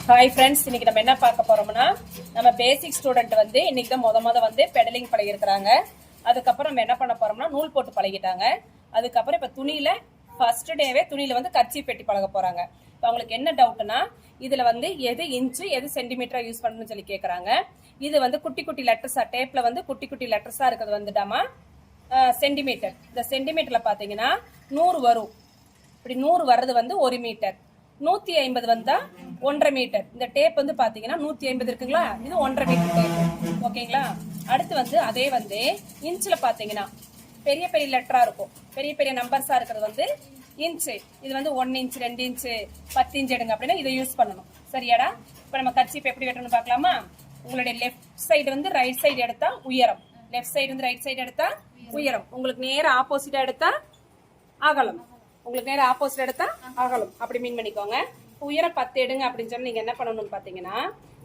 Hi friends, இன்னைக்கு நம்ம என்ன பார்க்க போறோம்னா, நம்ம பேசிக் ஸ்டூடெண்ட் வந்து இன்னைக்கு தான் முத வந்து பெடலிங் பழகிருக்கிறாங்க. அதுக்கப்புறம் நம்ம என்ன பண்ண போறோம்னா, நூல் போட்டு பழகிட்டாங்க. அதுக்கப்புறம் இப்ப துணியில ஃபர்ஸ்ட் டேவே துணியில வந்து கர்ச்சீஃப் பெட்டி பழக போறாங்க. இப்போ அவங்களுக்கு என்ன டவுட்னா, இதுல வந்து எது இன்ச்சு எது சென்டிமீட்டரா யூஸ் பண்ணணும்னு சொல்லி கேட்கறாங்க. இது வந்து குட்டி குட்டி லெட்டர்ஸா, டேப்ல வந்து குட்டி குட்டி லெட்டர்ஸா இருக்கிறது வந்துட்டாமா சென்டிமீட்டர். இந்த சென்டிமீட்டர்ல பாத்தீங்கன்னா 100 வரும். இப்படி 100 வர்றது வந்து 1 மீட்டர். 150 வந்தா 1.5 மீட்டர். இந்த டேப் வந்து பாத்தீங்கன்னா 150 இருக்குங்களா, இது 1.5 மீட்டர் டேப். ஓகேங்களா. அடுத்து வந்து அதே வந்து இன்ச்ல பாத்தீங்கன்னா பெரிய பெரிய லெட்டரா இருக்கும், பெரிய பெரிய நம்பர்ஸா இருக்கிறது வந்து இன்ச்சு. இது வந்து 1 இன்ச் 2 இன்ச்சு 10 இன்ச் எடுங்க அப்படின்னா இதை யூஸ் பண்ணணும். சரியாடா. இப்ப நம்ம கர்ச்சீஃப் எப்படி வெட்டணும்னு பார்க்கலாமா. உங்களுடைய லெஃப்ட் சைடு வந்து ரைட் சைடு எடுத்தா உயரம், லெஃப்ட் சைடு வந்து ரைட் சைடு எடுத்தா உயரம். உங்களுக்கு நேர ஆப்போசிட்டா எடுத்தா அகலம், உங்களுக்கு நேரம் ஆப்போசிட் எடுத்தா அகலம். அப்படி மீன் பண்ணிக்கோங்க. உயரம் 10 எடுங்க அப்படின்னு சொன்னா நீங்க என்ன பண்ணணும்னு பாத்தீங்கன்னா,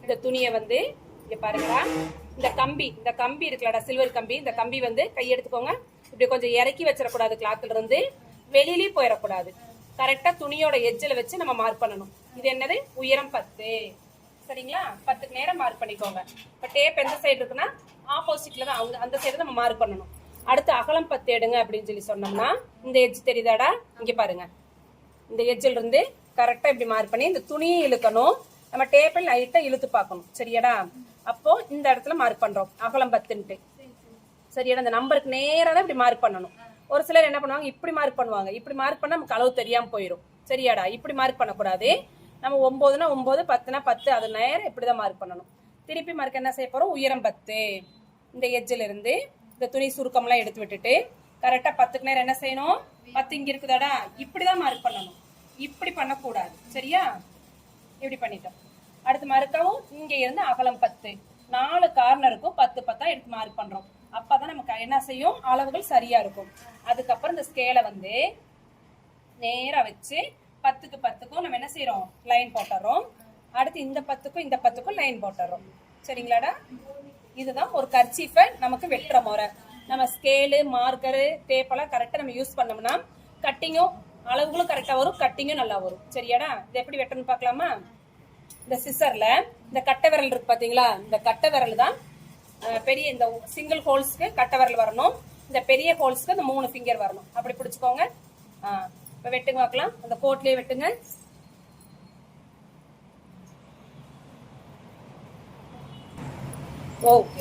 இந்த துணியை வந்து இங்க பாருங்களா, இந்த கம்பி இருக்குல்லடா, சில்வர் கம்பி, இந்த கம்பி வந்து கை எடுத்துக்கோங்க. இப்படி கொஞ்சம் இறக்கி வச்சிடக்கூடாது, கிளாத்ல இருந்து வெளியிலே போயிடக்கூடாது. கரெக்டா துணியோட எட்ஜில் வச்சு நம்ம மார்க் பண்ணணும். இது என்னது, உயரம் 10. சரிங்களா. 10க்கு நேரம் மார்க் பண்ணிக்கோங்க. இப்ப டேப் எந்த சைடு இருக்குன்னா ஆப்போசிட்ல தான், அந்த சைடு நம்ம மார்க் பண்ணணும். அடுத்து அகலம் 10 எடுங்க அப்படின்னு சொல்லி சொன்னோம்னா, இந்த எட்ஜ் தெரியுதாடா, இங்க பாருங்க, இந்த எட்ஜில் இருந்து கரெக்டா இப்படி மார்க் பண்ணி இந்த துணியை இழுக்கணும். நம்ம டேப்பில் லைட்டா இழுத்து பார்க்கணும். சரியாடா. அப்போ இந்த இடத்துல மார்க் பண்றோம் அகலம் 10. சரியாடா. இந்த நம்பருக்கு நேரா தான் இப்படி மார்க் பண்ணணும். ஒரு சிலர் என்ன பண்ணுவாங்க, இப்படி மார்க் பண்ணுவாங்க. இப்படி மார்க் பண்ணா நமக்கு அளவு தெரியாம போயிடும். சரியாடா. இப்படி மார்க் பண்ணக்கூடாது. நம்ம 9னா 9, 10னா 10, அது நேரம் இப்படிதான் மார்க் பண்ணணும். திருப்பி மார்க் என்ன செய்ய போறோம், உயரம் 10. இந்த எட்ஜில் இருந்து இந்த துணி சுருக்கம்லாம் எடுத்து விட்டுட்டு கரெக்டா 10க்கு நேரம் என்ன செய்யணும், 10 இங்க இருக்குதாடா, இப்படிதான் மார்க் பண்ணணும். இப்படி பண்ணக்கூடாது. சரியா. இப்படி பண்ணிட்டோம். அடுத்து மார்க்கவும் இங்க இருந்து அகலம் 10, 4 கார்னருக்கும் 10 10 எடுத்து மார்க் பண்றோம். அப்பதான் நமக்கு என்ன செய்யும், அளவுகள் சரியா இருக்கும். அதுக்கப்புறம் இந்த ஸ்கேலை வந்து நேரா வச்சு 10க்கு 10க்கும் நம்ம என்ன செய்யறோம், லைன் போட்டுறோம். அடுத்து இந்த 10க்கும் இந்த 10க்கும் லைன் போட்டுறோம். சரிங்களாடா. இதுதான் ஒரு கர்ச்சீஃபை நமக்கு வெட்டுற முறை. நம்ம ஸ்கேலு மார்க்கரு டேப்பெல்லாம் கரெக்டா நம்ம யூஸ் பண்ணோம்னா கட்டிங்கும் அளவுகளும் கரெக்டா வரும், கட்டிங்கும் நல்லா வரும். சரியாடா. இது எப்படி வெட்டணும்னு பார்க்கலாமா. இந்த சிசர்ல இந்த கட்டை விரல் இருக்கு பாத்தீங்களா, இந்த கட்டை விரல் தான் பெரிய, இந்த சிங்கிள் ஹோல்ஸ்க்கு கட்டை விரல் வரணும், இந்த பெரிய ஹோல்ஸ்க்கு இந்த 3 ஃபிங்கர் வரணும். அப்படி பிடிச்சுக்கோங்க. இப்ப வெட்டுங்க பார்க்கலாம். அந்த கோட்லயே வெட்டுங்க.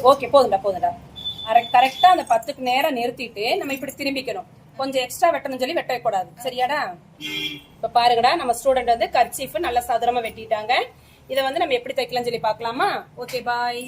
ஓகே, போதுண்டா. கரெக்டா அந்த 10க்கு நேரம் நிறுத்திட்டு நம்ம இப்படி திரும்பிக்கணும். கொஞ்சம் எக்ஸ்ட்ரா வெட்டணும் சொல்லி வெட்ட கூடாது. சரியாடா. இப்ப பாருங்கடா, நம்ம ஸ்டூடெண்ட் வந்து கர்ச்சீஃப் நல்ல சதுரமா வெட்டிட்டாங்க. இதை வந்து நம்ம எப்படி தைக்கலாம்னு சொல்லி பார்க்கலாமா. ஓகே, பாய்.